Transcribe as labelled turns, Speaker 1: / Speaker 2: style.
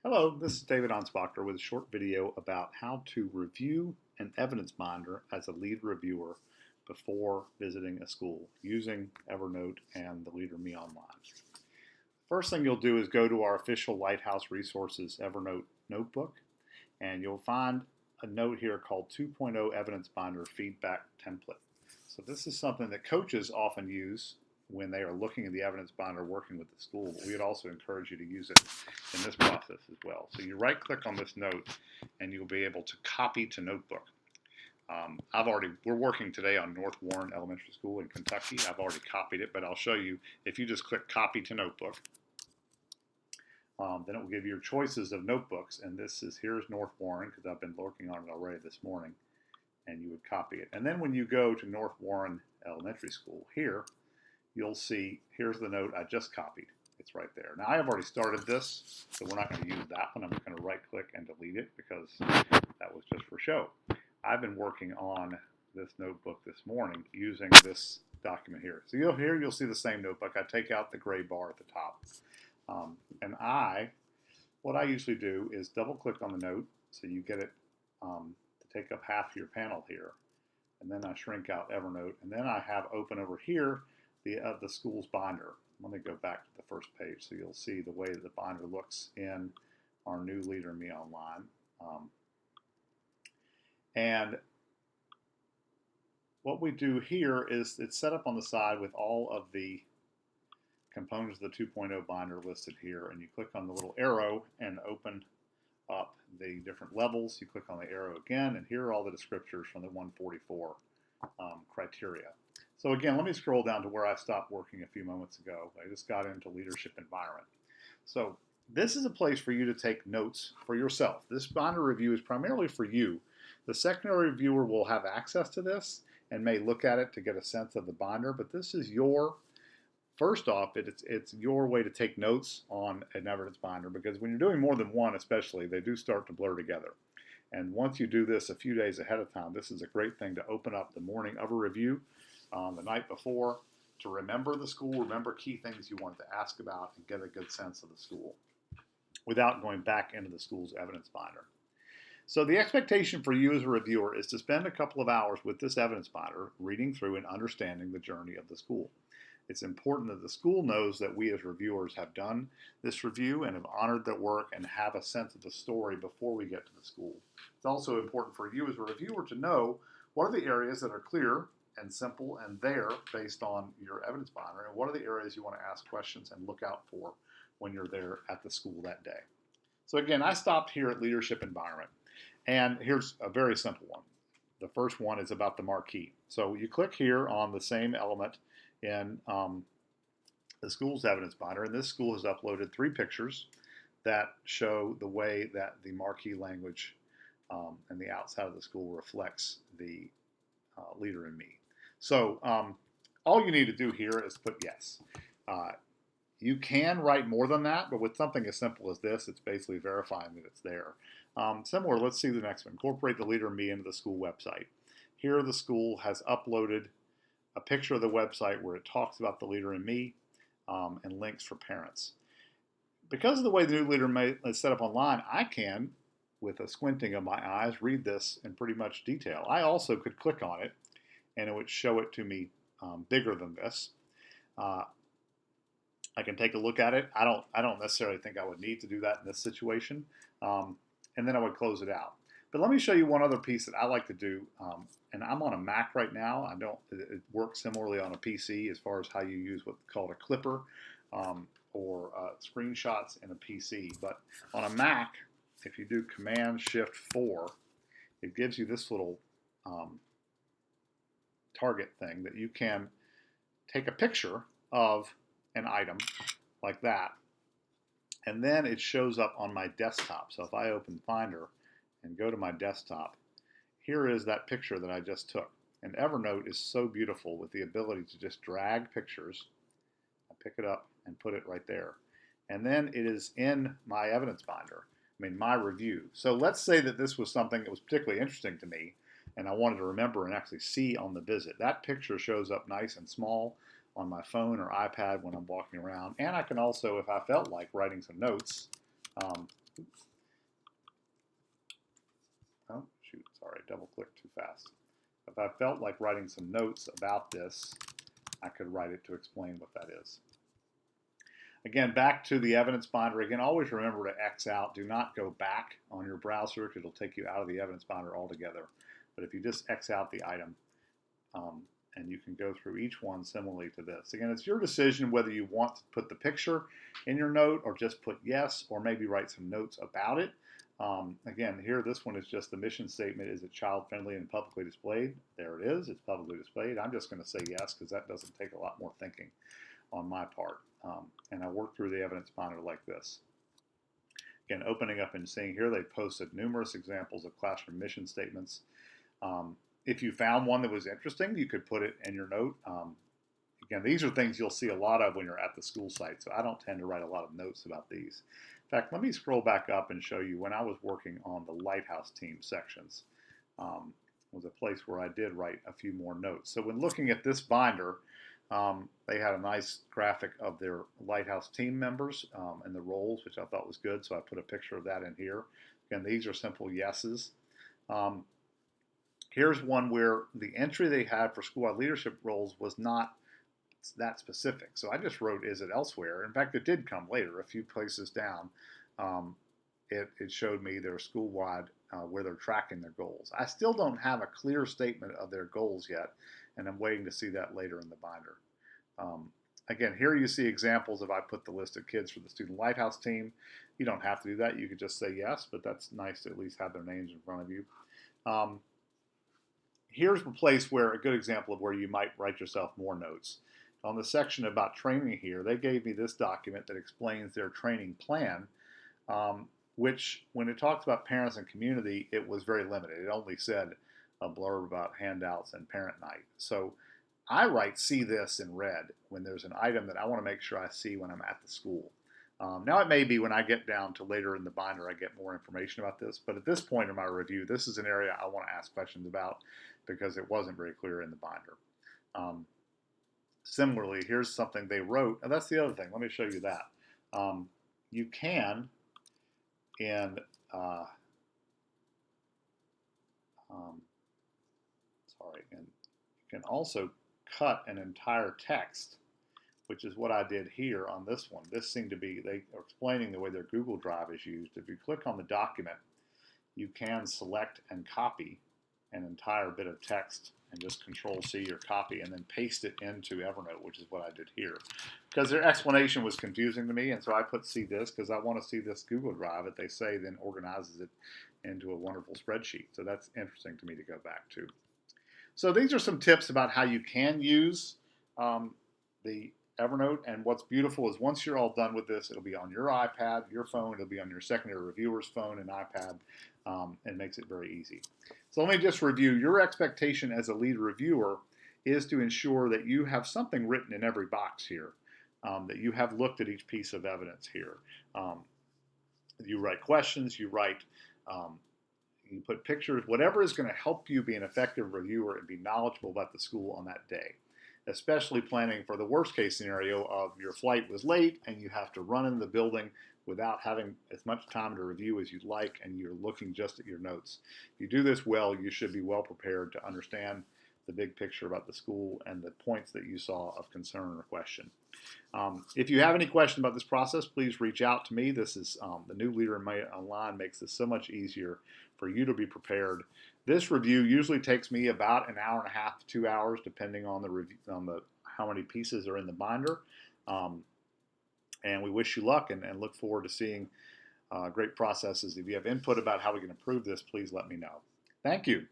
Speaker 1: Hello, this is David Ansbacher with a short video about how to review an evidence binder as a lead reviewer before visiting a school using Evernote and the Leader Me Online. First thing you'll do is go to our official Lighthouse Resources Evernote notebook, and you'll find a note here called 2.0 Evidence Binder Feedback Template. So this is something that coaches often use when they are looking at the evidence binder working with the school, but we would also encourage you to use it in this process as well. So you right click on this note and you'll be able to copy to notebook. We're working today on North Warren Elementary School in Kentucky. I've already copied it, but I'll show you if you just click copy to notebook, then it will give you your choices of notebooks. And here's North Warren because I've been working on it already this morning, and you would copy it. And then when you go to North Warren Elementary School here, you'll see here's the note I just copied. It's right there. Now I have already started this, so we're not going to use that one. I'm just going to right click and delete it because that was just for show. I've been working on this notebook this morning using this document here. So you'll see the same notebook. I take out the gray bar at the top. What I usually do is double click on the note so you get it to take up half your panel here. And then I shrink out Evernote, and then I have open over here the school's binder. Let me go back to the first page so you'll see the way the binder looks in our new Leader Me Online. And what we do here is it's set up on the side with all of the components of the 2.0 binder listed here, and you click on the little arrow and open up the different levels. You click on the arrow again, and here are all the descriptors from the 144 criteria. So again, let me scroll down to where I stopped working a few moments ago. I just got into leadership environment. So this is a place for you to take notes for yourself. This binder review is primarily for you. The secondary reviewer will have access to this and may look at it to get a sense of the binder, but this is first off, it's your way to take notes on an evidence binder, because when you're doing more than one especially, they do start to blur together. And once you do this a few days ahead of time, this is a great thing to open up the morning of a review the night before to remember the school, remember key things you want to ask about, and get a good sense of the school without going back into the school's evidence binder. So the expectation for you as a reviewer is to spend a couple of hours with this evidence binder, reading through and understanding the journey of the school. It's important that the school knows that we as reviewers have done this review and have honored their work and have a sense of the story before we get to the school. It's also important for you as a reviewer to know what are the areas that are clear and simple and there based on your evidence binder, and what are the areas you want to ask questions and look out for when you're there at the school that day. So again, I stopped here at leadership environment, and here's a very simple one. The first one is about the marquee. So you click here on the same element in the school's evidence binder, and this school has uploaded 3 pictures that show the way that the marquee language and the outside of the school reflects the Leader in Me. So all you need to do here is put yes. You can write more than that, but with something as simple as this, it's basically verifying that it's there. Similar, let's see the next one. Incorporate the Leader in Me into the school website. Here the school has uploaded a picture of the website where it talks about the Leader in Me and links for parents. Because of the way the new Leader in Me is set up online, I can, with a squinting of my eyes, read this in pretty much detail. I also could click on it and it would show it to me bigger than this. I can take a look at it. I don't necessarily think I would need to do that in this situation, and then I would close it out. But let me show you one other piece that I like to do, and I'm on a Mac right now. It works similarly on a PC as far as how you use what's called a clipper or screenshots in a PC. But on a Mac, if you do Command-Shift-4, it gives you this little target thing that you can take a picture of an item like that, and then it shows up on my desktop. So if I open Finder and go to my desktop, here is that picture that I just took. And Evernote is so beautiful with the ability to just drag pictures. I pick it up and put it right there. And then it is in my evidence binder, my review. So let's say that this was something that was particularly interesting to me and I wanted to remember and actually see on the visit. That picture shows up nice and small on my phone or iPad when I'm walking around. And I can also, if I felt like writing some notes, Oh, shoot, sorry, double clicked too fast. If I felt like writing some notes about this, I could write it to explain what that is. Again, back to the evidence binder. Again, always remember to X out. Do not go back on your browser because it'll take you out of the evidence binder altogether. But if you just X out the item, and you can go through each one similarly to this. Again, it's your decision whether you want to put the picture in your note or just put yes, or maybe write some notes about it. Again, here, this one is just the mission statement. Is it child-friendly and publicly displayed? There it is. It's publicly displayed. I'm just going to say yes because that doesn't take a lot more thinking on my part. And I work through the evidence binder like this. Again, opening up and seeing here, they posted numerous examples of classroom mission statements. If you found one that was interesting, you could put it in your note. Again, these are things you'll see a lot of when you're at the school site, so I don't tend to write a lot of notes about these. In fact, let me scroll back up and show you when I was working on the Lighthouse team sections. Was a place where I did write a few more notes. So when looking at this binder, they had a nice graphic of their Lighthouse team members and the roles, which I thought was good, so I put a picture of that in here. Again, these are simple yeses. Here's one where the entry they had for school-wide leadership roles was not that specific. So I just wrote, is it elsewhere? In fact, it did come later, a few places down. It showed me their school-wide, where they're tracking their goals. I still don't have a clear statement of their goals yet, and I'm waiting to see that later in the binder. Again, here you see examples of I put the list of kids for the Student Lighthouse team. You don't have to do that. You could just say yes, but that's nice to at least have their names in front of you. Here's a place where a good example of where you might write yourself more notes. On the section about training here, they gave me this document that explains their training plan, which when it talks about parents and community, it was very limited. It only said a blurb about handouts and parent night. So I write see this in red when there's an item that I want to make sure I see when I'm at the school. Now it may be when I get down to later in the binder I get more information about this, but at this point in my review, this is an area I want to ask questions about because it wasn't very clear in the binder. Similarly, here's something they wrote, and that's the other thing. Let me show you that. You can, and and you can also cut an entire text, which is what I did here on this one. This seemed to be, they are explaining the way their Google Drive is used. If you click on the document, you can select and copy an entire bit of text and just Control-C or copy and then paste it into Evernote, which is what I did here. Because their explanation was confusing to me, and so I put see this because I want to see this Google Drive that they say then organizes it into a wonderful spreadsheet. So that's interesting to me to go back to. So these are some tips about how you can use the Evernote, and what's beautiful is once you're all done with this, it'll be on your iPad, your phone, it'll be on your secondary reviewer's phone and iPad, and makes it very easy. So let me just review. Your expectation as a lead reviewer is to ensure that you have something written in every box here, that you have looked at each piece of evidence here. You write questions, you write, you put pictures, whatever is going to help you be an effective reviewer and be knowledgeable about the school on that day. Especially planning for the worst case scenario of your flight was late and you have to run in the building without having as much time to review as you'd like, and you're looking just at your notes. If you do this well, you should be well prepared to understand the big picture about the school and the points that you saw of concern or question. If you have any question about this process, please reach out to me. This is the new Leader Online makes this so much easier for you to be prepared. This review usually takes me about an hour and a half to 2 hours, depending on the review, how many pieces are in the binder. And we wish you luck and look forward to seeing great processes. If you have input about how we can improve this, please let me know. Thank you.